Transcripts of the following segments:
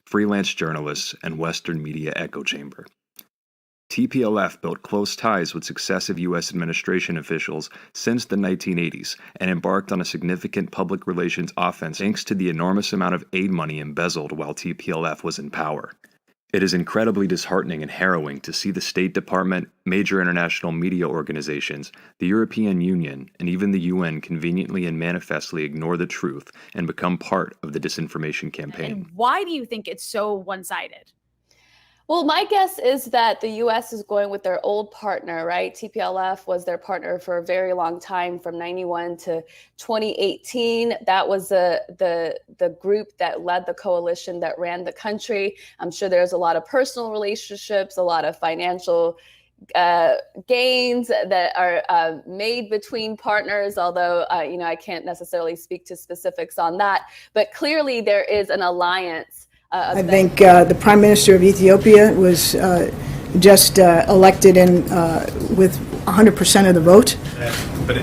freelance journalists, and Western media echo chamber. TPLF built close ties with successive U.S. administration officials since the 1980s and embarked on a significant public relations offense thanks to the enormous amount of aid money embezzled while TPLF was in power. It is incredibly disheartening and harrowing to see the State Department, major international media organizations, the European Union, and even the UN conveniently and manifestly ignore the truth and become part of the disinformation campaign. And why do you think it's so one-sided? Well, my guess is that the U.S. is going with their old partner, right? TPLF was their partner for a very long time, from 91 to 2018. That was the group that led the coalition that ran the country. I'm sure there's a lot of personal relationships, a lot of financial gains that are made between partners, although I can't necessarily speak to specifics on that. But clearly there is an alliance. I think the Prime Minister of Ethiopia was just elected in with 100% of the vote. But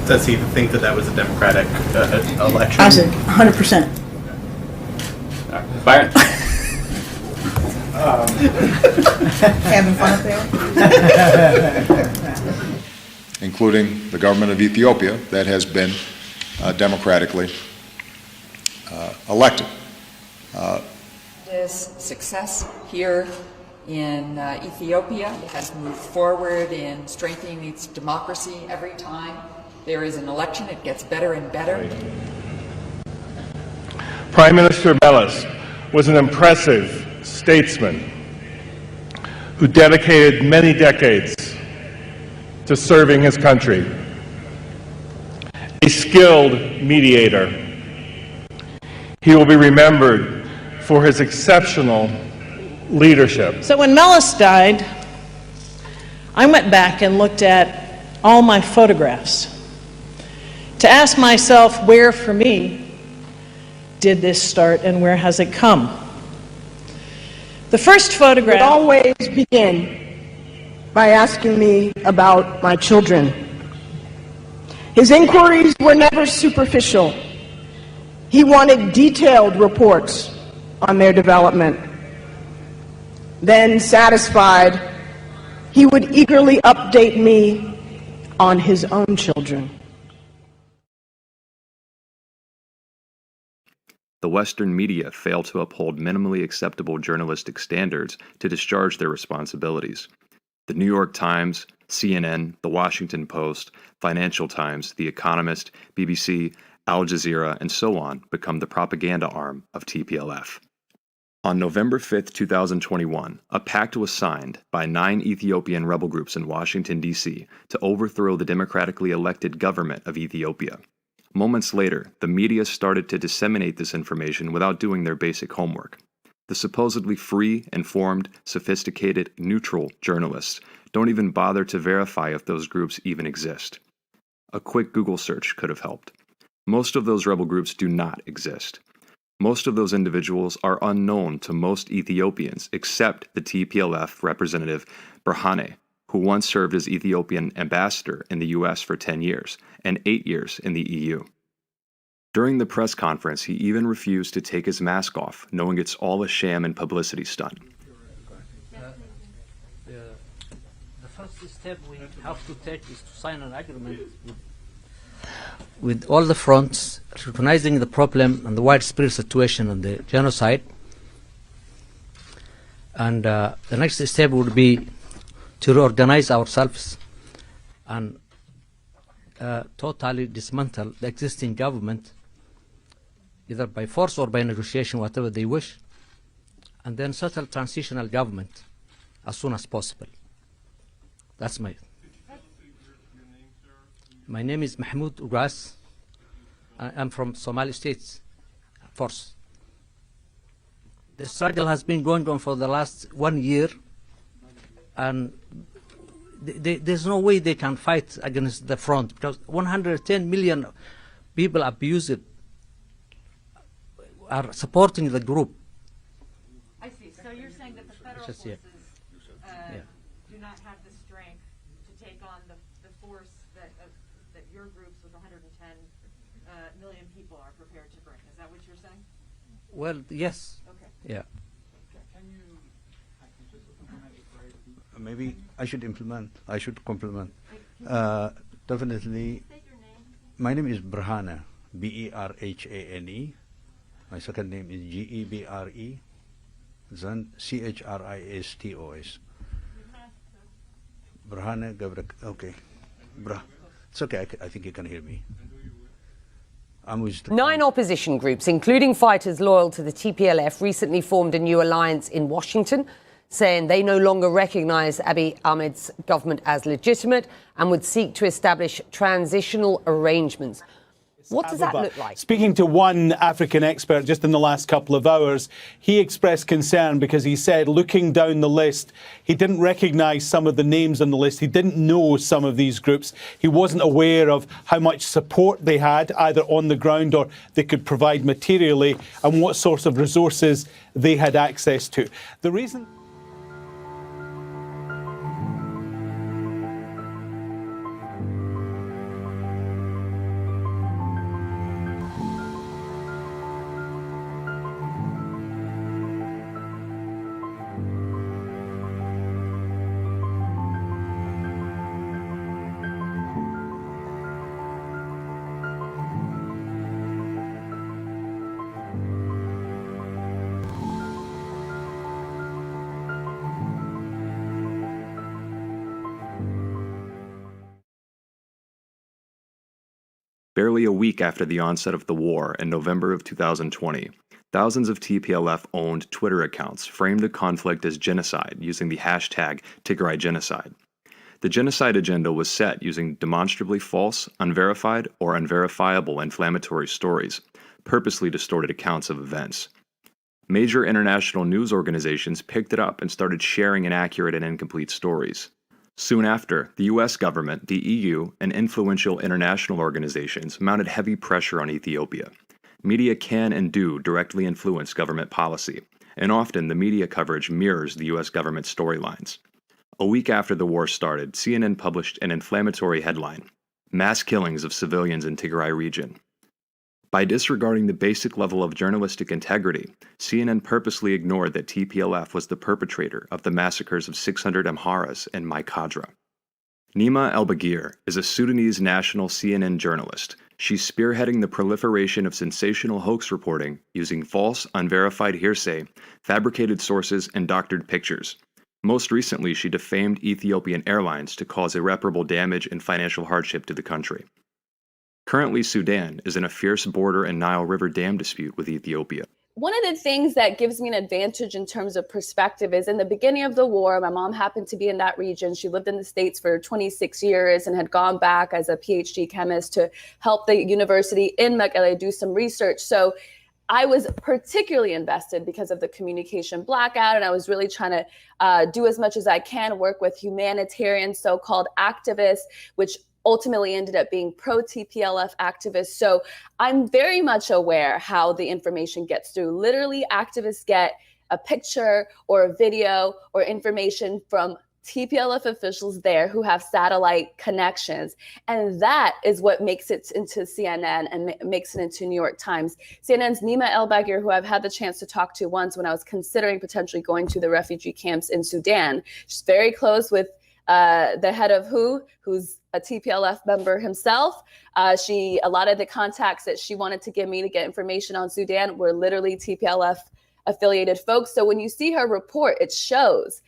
does he think that that was a democratic election? I said 100%. Byron. Having fun up there? Including the government of Ethiopia that has been democratically elected. This success here in Ethiopia has moved forward in strengthening its democracy. Every time there is an election, it gets better and better. Prime Minister Meles was an impressive statesman who dedicated many decades to serving his country. A skilled mediator. He will be remembered for his exceptional leadership. So when Meles died, I went back and looked at all my photographs to ask myself where, for me, did this start and where has it come? The first photograph would always begin by asking me about my children. His inquiries were never superficial. He wanted detailed reports on their development. Then, satisfied, he would eagerly update me on his own children. The Western media fail to uphold minimally acceptable journalistic standards to discharge their responsibilities. The New York Times, CNN, The Washington Post, Financial Times, The Economist, BBC, Al Jazeera, and so on become the propaganda arm of TPLF. On November 5, 2021, a pact was signed by 9 Ethiopian rebel groups in Washington, D.C. to overthrow the democratically elected government of Ethiopia. Moments later, the media started to disseminate this information without doing their basic homework. The supposedly free, informed, sophisticated, neutral journalists don't even bother to verify if those groups even exist. A quick Google search could have helped. Most of those rebel groups do not exist. Most of those individuals are unknown to most Ethiopians except the TPLF representative Berhane, who once served as Ethiopian ambassador in the US for 10 years and 8 years in the EU. During the press conference, he even refused to take his mask off, knowing it's all a sham and publicity stunt. The first step we have to take is to sign an agreement with all the fronts, recognizing the problem and the widespread situation and the genocide. And the next step would be to reorganize ourselves and totally dismantle the existing government, either by force or by negotiation, whatever they wish, and then settle transitional government as soon as possible. That's my name is Mahmoud Ugas. I'm from Somali States Force. The struggle has been going on for the last 1 year, and there's no way they can fight against the front, because 110 million people abused are supporting the group. I see. So you're saying that the federal forces do not have the strength to take on the force that your groups with 110 million people are prepared to bring. Is that what you're saying? Well, yes. Okay. Yeah. Maybe I should compliment. Definitely. My name is Berhane, Berhane. My second name is Gebre, then Christos. Berhane Gabrek. Okay. It's okay. I think you can hear me. Nine opposition groups, including fighters loyal to the TPLF, recently formed a new alliance in Washington, saying they no longer recognize Abiy Ahmed's government as legitimate and would seek to establish transitional arrangements. What does that look like? Speaking to one African expert just in the last couple of hours, he expressed concern because he said, looking down the list, he didn't recognise some of the names on the list. He didn't know some of these groups. He wasn't aware of how much support they had, either on the ground or they could provide materially, and what sorts of resources they had access to. The reason... Barely a week after the onset of the war in November of 2020, thousands of TPLF-owned Twitter accounts framed the conflict as genocide using the hashtag Tigray Genocide. The genocide agenda was set using demonstrably false, unverified, or unverifiable inflammatory stories, purposely distorted accounts of events. Major international news organizations picked it up and started sharing inaccurate and incomplete stories. Soon after, the U.S. government, the EU, and influential international organizations mounted heavy pressure on Ethiopia. Media can and do directly influence government policy, and often the media coverage mirrors the U.S. government storylines. A week after the war started, CNN published an inflammatory headline, "Mass Killings of Civilians in Tigray Region." By disregarding the basic level of journalistic integrity, CNN purposely ignored that TPLF was the perpetrator of the massacres of 600 Amharas in Maikadra. Nima El-Bagir is a Sudanese national CNN journalist. She's spearheading the proliferation of sensational hoax reporting using false, unverified hearsay, fabricated sources, and doctored pictures. Most recently, she defamed Ethiopian Airlines to cause irreparable damage and financial hardship to the country. Currently, Sudan is in a fierce border and Nile River dam dispute with Ethiopia. One of the things that gives me an advantage in terms of perspective is in the beginning of the war, my mom happened to be in that region. She lived in the States for 26 years and had gone back as a PhD chemist to help the university in Mekelle do some research. So I was particularly invested because of the communication blackout, and I was really trying to do as much as I can, work with humanitarian so-called activists, which ultimately ended up being pro-TPLF activists. So I'm very much aware how the information gets through. Literally, activists get a picture or a video or information from TPLF officials there who have satellite connections. And that is what makes it into CNN and makes it into New York Times. CNN's Nima El-Bagir, who I've had the chance to talk to once when I was considering potentially going to the refugee camps in Sudan. She's very close with the head of who's a TPLF member himself. A lot of the contacts that she wanted to give me to get information on Sudan were literally TPLF affiliated folks. So when you see her report, it shows.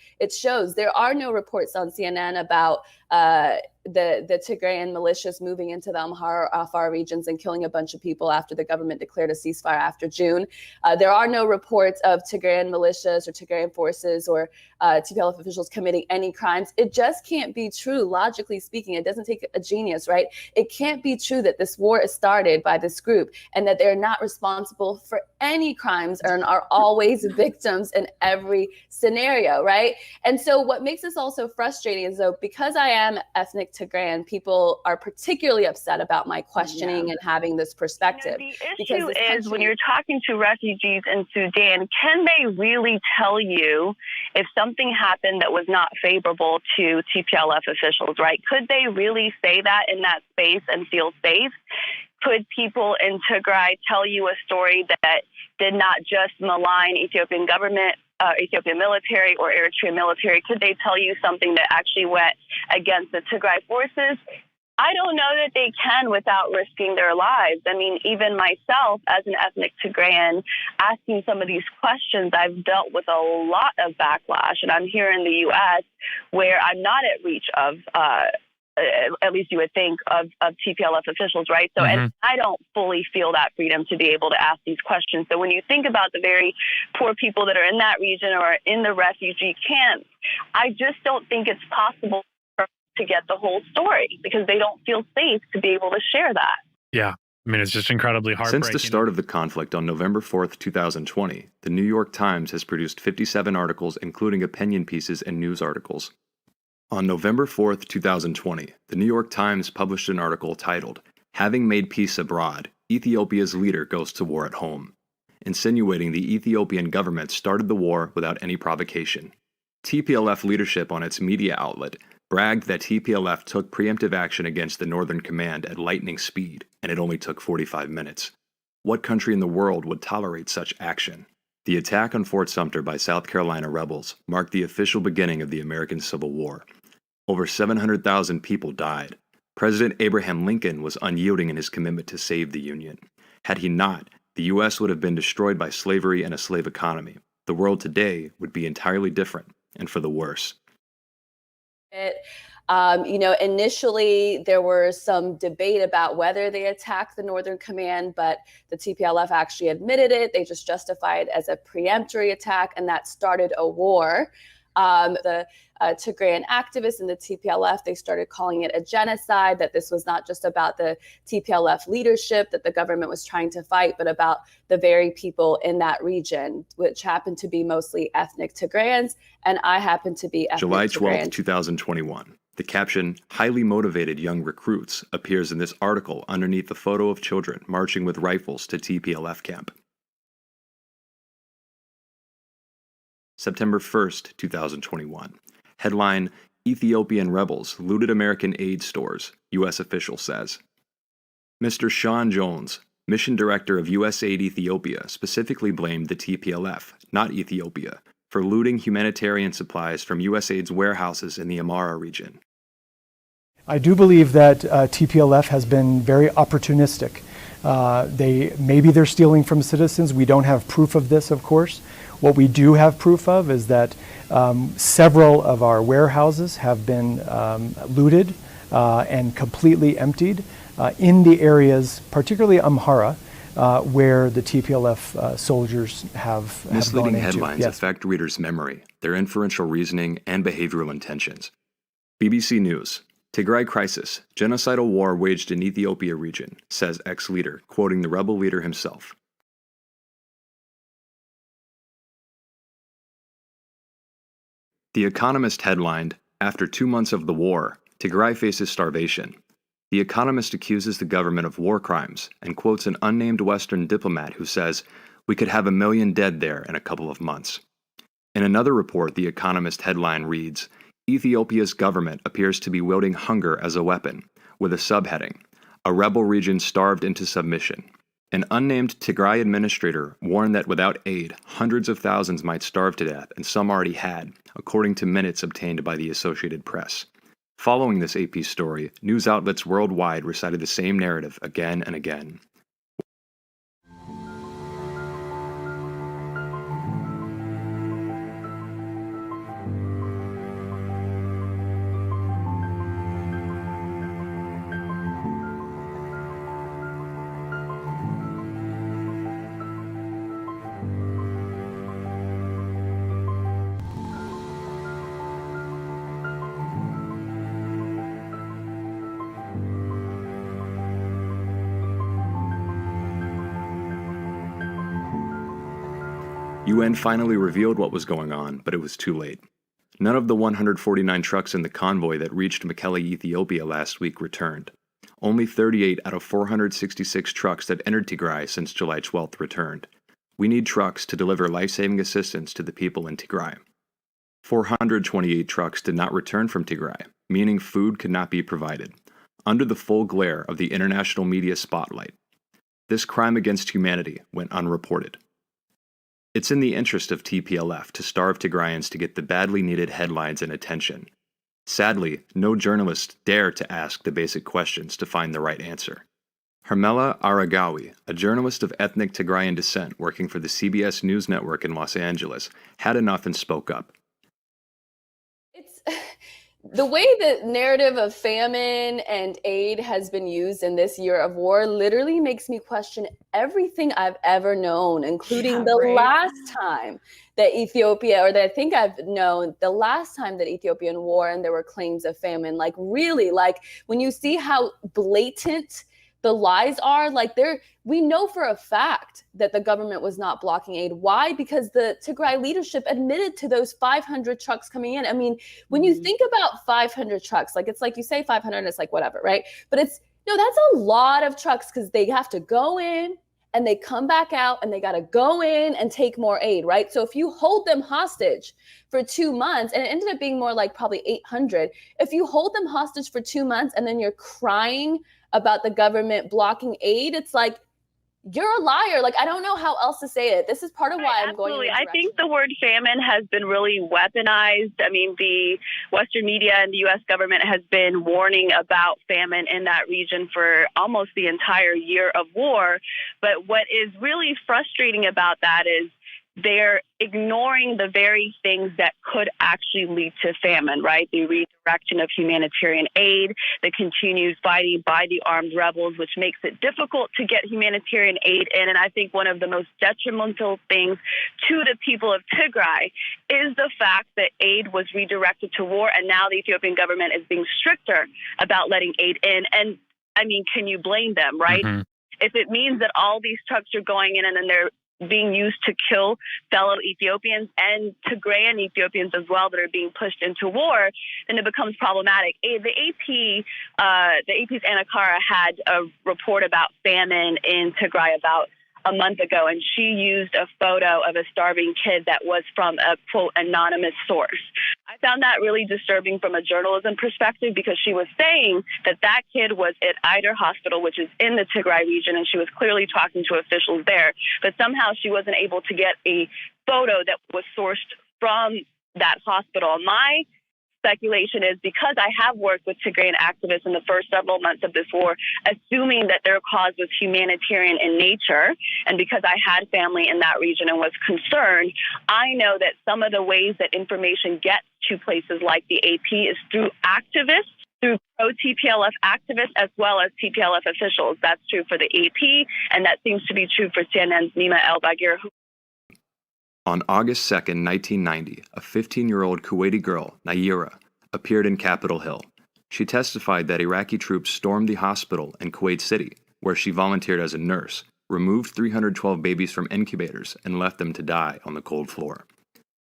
There are no reports on CNN about the Tigrayan militias moving into the Afar regions and killing a bunch of people after the government declared a ceasefire after June. There are no reports of Tigrayan militias or Tigrayan forces or TPLF officials committing any crimes. It just can't be true, logically speaking. It doesn't take a genius, right? It can't be true that this war is started by this group and that they're not responsible for any crimes and are always victims in every scenario, right? And so what makes this also frustrating is, though, because I am ethnic Tigrayan, people are particularly upset about my questioning and having this perspective. The issue is when you're talking to refugees in Sudan, can they really tell you if something happened that was not favorable to TPLF officials, right? Could they really say that in that space and feel safe? could people in Tigray tell you a story that did not just malign Ethiopian government, Ethiopian military, or Eritrean military? Could they tell you something that actually went against the Tigray forces? I don't know that they can without risking their lives. I mean, even myself as an ethnic Tigrayan, asking some of these questions, I've dealt with a lot of backlash. And I'm here in the U.S. where I'm not at reach of, at least you would think, of TPLF officials, right? So, and I don't fully feel that freedom to be able to ask these questions. So when you think about the very poor people that are in that region or in the refugee camps, I just don't think it's possible to get the whole story because they don't feel safe to be able to share that. Yeah. I mean, it's just incredibly heartbreaking. Since the start of the conflict on November 4th, 2020, the New York Times has produced 57 articles, including opinion pieces and news articles. On November 4th, 2020, the New York Times published an article titled, "Having Made Peace Abroad, Ethiopia's Leader Goes to War at Home," insinuating the Ethiopian government started the war without any provocation. TPLF leadership on its media outlet bragged that TPLF took preemptive action against the Northern Command at lightning speed, and it only took 45 minutes. What country in the world would tolerate such action? The attack on Fort Sumter by South Carolina rebels marked the official beginning of the American Civil War. Over 700,000 people died. President Abraham Lincoln was unyielding in his commitment to save the Union. Had he not, the U.S. would have been destroyed by slavery and a slave economy. The world today would be entirely different, and for the worse. Initially there was some debate about whether they attacked the Northern Command, but the TPLF actually admitted it. They just justified it as a preemptory attack, and that started a war. The Tigrayan activists in the TPLF, they started calling it a genocide, that this was not just about the TPLF leadership that the government was trying to fight, but about the very people in that region, which happened to be mostly ethnic Tigrayans, and I happen to be ethnic July 12, Tigrayan. 2021. The caption, "Highly Motivated Young Recruits," appears in this article underneath the photo of children marching with rifles to TPLF camp. September 1st, 2021. Headline, "Ethiopian Rebels Looted American Aid Stores," U.S. official says. Mr. Sean Jones, mission director of USAID Ethiopia, specifically blamed the TPLF, not Ethiopia, for looting humanitarian supplies from USAID's warehouses in the Amhara region. I do believe that TPLF has been very opportunistic. Maybe they're stealing from citizens. We don't have proof of this, of course. What we do have proof of is that several of our warehouses have been looted and completely emptied in the areas, particularly Amhara, where the TPLF soldiers have Misleading gone into. headlines Yes. affect readers' memory, their inferential reasoning, and behavioral intentions. BBC News. Tigray crisis, genocidal war waged in Ethiopia region, says ex-leader, quoting the rebel leader himself. The Economist headlined, "After 2 months of the war, Tigray faces starvation." The Economist accuses the government of war crimes and quotes an unnamed Western diplomat who says, "We could have 1 million dead there in a couple of months." In another report, the Economist headline reads, "Ethiopia's government appears to be wielding hunger as a weapon," with a subheading, "A rebel region starved into submission." An unnamed Tigray administrator warned that without aid, hundreds of thousands might starve to death, and some already had, according to minutes obtained by the Associated Press. Following this AP story, news outlets worldwide recited the same narrative again and again. UN finally revealed what was going on, but it was too late. None of the 149 trucks in the convoy that reached Mekelle, Ethiopia last week returned. Only 38 out of 466 trucks that entered Tigray since July 12th returned. We need trucks to deliver life-saving assistance to the people in Tigray. 428 trucks did not return from Tigray, meaning food could not be provided. under the full glare of the international media spotlight. This crime against humanity went unreported. It's in the interest of TPLF to starve Tigrayans to get the badly needed headlines and attention. Sadly, no journalists dare to ask the basic questions to find the right answer. Hermela Aragawi, a journalist of ethnic Tigrayan descent working for the CBS News Network in Los Angeles, had enough and spoke up. It's the way the narrative of famine and aid has been used in this year of war literally makes me question everything I've ever known, including the last time that Ethiopia, or that I think I've known, the last time that Ethiopia in war and there were claims of famine. Like really, like when you see how blatant the lies are, like we know for a fact that the government was not blocking aid. Why? Because the Tigray leadership admitted to those 500 trucks coming in. I mean, when you think about 500 trucks, like it's like you say 500 and it's like whatever, right? But it's, no, that's a lot of trucks because they have to go in and they come back out and they got to go in and take more aid, right? So if you hold them hostage for 2 months, and it ended up being more like probably 800, if you hold them hostage for 2 months and then you're crying about the government blocking aid, it's like, you're a liar. Like, I don't know how else to say it. This is part of why I'm going in this I think the word famine has been really weaponized. I mean, the Western media and the U.S. government has been warning about famine in that region for almost the entire year of war. But what is really frustrating about that is they're ignoring the very things that could actually lead to famine, right? The redirection of humanitarian aid, the continued fighting by the armed rebels, which makes it difficult to get humanitarian aid in. And I think one of the most detrimental things to the people of Tigray is the fact that aid was redirected to war, and now the Ethiopian government is being stricter about letting aid in. And I mean, can you blame them, right? Mm-hmm. If it means that all these trucks are going in and then they're being used to kill fellow Ethiopians and Tigrayan Ethiopians as well that are being pushed into war, then it becomes problematic. The AP's Anna Kara had a report about famine in Tigray about a month ago, and she used a photo of a starving kid that was from a, quote, anonymous source. I found that really disturbing from a journalism perspective because she was saying that that kid was at Eider Hospital, which is in the Tigray region, and she was clearly talking to officials there. But somehow she wasn't able to get a photo that was sourced from that hospital. My speculation is because I have worked with Tigrayan activists in the first several months of this war, assuming that their cause was humanitarian in nature, and because I had family in that region and was concerned, I know that some of the ways that information gets to places like the AP is through activists, through pro-TPLF activists, as well as TPLF officials. That's true for the AP, and that seems to be true for CNN's Nima El-Bagir. On August 2, 1990, a 15-year-old Kuwaiti girl, Nayyirah, appeared in Capitol Hill. She testified that Iraqi troops stormed the hospital in Kuwait City, where she volunteered as a nurse, removed 312 babies from incubators, and left them to die on the cold floor.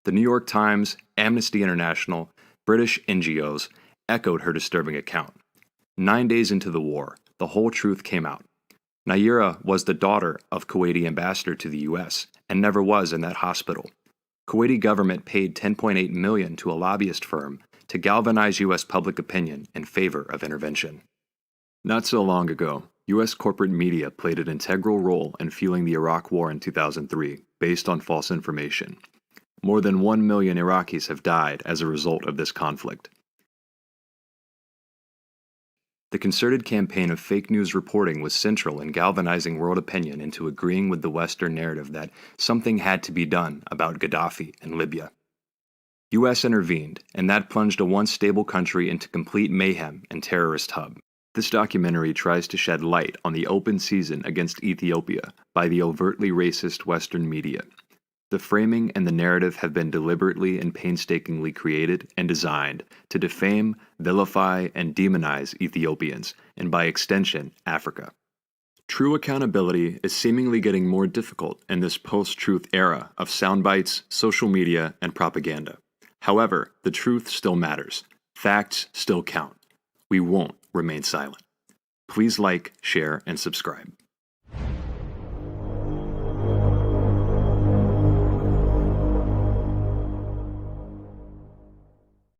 The New York Times, Amnesty International, British NGOs echoed her disturbing account. 9 days into the war, the whole truth came out. Nayyirah was the daughter of Kuwaiti ambassador to the U.S. and never was in that hospital. Kuwaiti government paid $10.8 million to a lobbyist firm to galvanize U.S. public opinion in favor of intervention. Not so long ago, U.S. corporate media played an integral role in fueling the Iraq War in 2003, based on false information. More than 1 million Iraqis have died as a result of this conflict. The concerted campaign of fake news reporting was central in galvanizing world opinion into agreeing with the Western narrative that something had to be done about Gaddafi in Libya. U.S. intervened, and that plunged a once stable country into complete mayhem and terrorist hub. This documentary tries to shed light on the open season against Ethiopia by the overtly racist Western media. The framing and the narrative have been deliberately and painstakingly created and designed to defame, vilify, and demonize Ethiopians, and by extension, Africa. True accountability is seemingly getting more difficult in this post-truth era of soundbites, social media, and propaganda. However, the truth still matters. Facts still count. We won't remain silent. Please like, share, and subscribe.